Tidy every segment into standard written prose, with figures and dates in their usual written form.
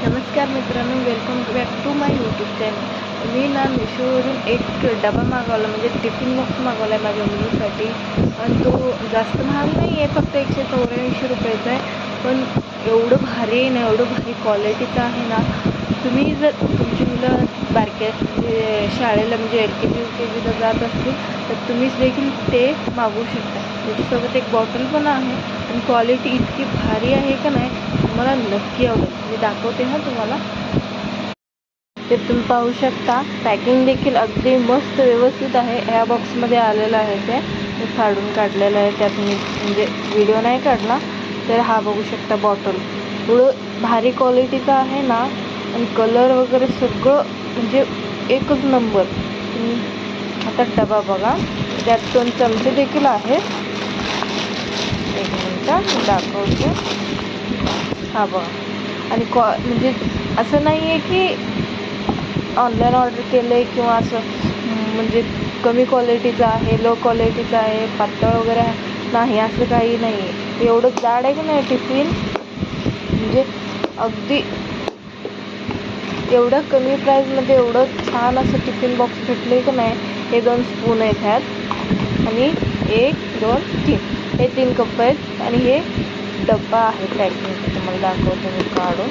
नमस्कार मित्रांनो, welcome back to my YouTube channel. मी मिशोवरून एक डबा मागवला, म्हणजे टिफिन बॉक्स मागवला आहे माझ्या मुलीसाठी. आणि तो जास्त महाग नाही आहे, फक्त 184 रुपयाचा आहे. पण एवढं भारी आहे ना, एवढं भारी क्वालिटीचं आहे ना. तुम्ही जर तुमची मुलं बारक्या शाळेला म्हणजे LKG UKGला जात असतील तर तुम्हीच देखील ते मागवू शकता. त्याच्यासोबत एक बॉटल पण आहे आणि क्वालिटी इतकी भारी आहे का नाही, तुम्हाला नक्की आवडेल. मी दाखवते ना तुम्हाला. ते तुम्ही पाहू शकता, पॅकिंग देखील अगदी मस्त व्यवस्थित आहे. ह्या बॉक्समध्ये आलेलं आहे. ते मी फाडून काढलेलं आहे, त्यात मी म्हणजे व्हिडिओ नाही काढला. तर हा बघू शकता बॉटल एवढं भारी क्वालिटीचं आहे ना, आणि कलर वगैरे सगळं म्हणजे एकच नंबर. आता डबा बघा, त्यात 2 चमचे देखील आहेत. एक मिनटं दाखवते. हा बघा. आणि म्हणजे असं नाही आहे की ऑनलाईन ऑर्डर केलं आहे किंवा असं म्हणजे कमी क्वालिटीचं आहे, लो क्वालिटीचं आहे, पातळ वगैरे नाही, असं काही नाही आहे. एवढं जाड आहे की नाही टिफिन, म्हणजे अगदी एवढं कमी प्राईजमध्ये एवढं छान असं टिफिन बॉक्स भेटलं आहे की नाही. हे 2 स्पून आहेत ह्यात, आणि 1 2 3 हे 3 कप आहेत. आणि हे डब्बा आहे पॅकिंग, तुम्हाला दाखवतो मी काढून.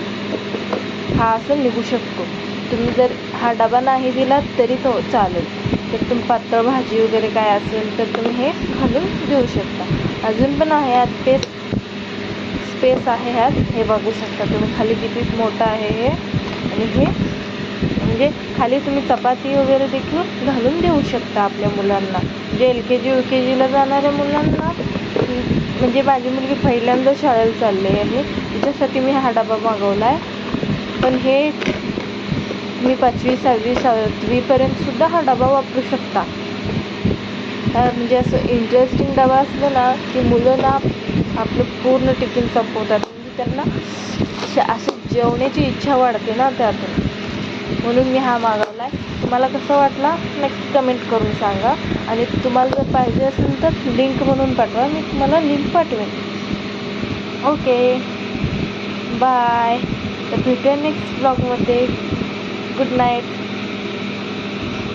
हा असं निघू शकतो. तुम्ही जर हा डबा नाही दिला तरी तो चालेल. तर तुम्ही पातळ भाजी वगैरे काय असेल तर तुम्ही हे घालून देऊ शकता. अजून पण आहे ह्यात स्पेस आहे ह्यात. हे बघू शकता तुम्ही खाली किती मोठं आहे हे. आणि हे म्हणजे खाली तुम्ही चपाती वगैरे देखील घालून देऊ शकता आपल्या मुलांना. म्हणजे LKG UKGला जाणाऱ्या मुलांना, म्हणजे माझी मुलगी पहिल्यांदा शाळेला चालली आहे, त्याच्यासाठी मी हा डबा मागवला आहे. पण हे मी 5वी 6वी 7वीपर्यंत सुद्धा हा डबा वापरू शकता. म्हणजे असं इंटरेस्टिंग डबा असलं ना की मुलं ना आपलं पूर्ण टिफिन संपवतात. म्हणजे त्यांना असं जेवण्याची इच्छा वाढते ना त्यातून. म्हणून मी हा मागवला आहे. तुम्हाला कसं वाटला नक्की कमेंट करून सांगा. आणि तुम्हाला जर पाहिजे असेल तर लिंक म्हणून पाठवा, मी तुम्हाला लिंक पाठवेन. Okay, bye. तर भेटूया नेक्स्ट ब्लॉगमध्ये. Good night.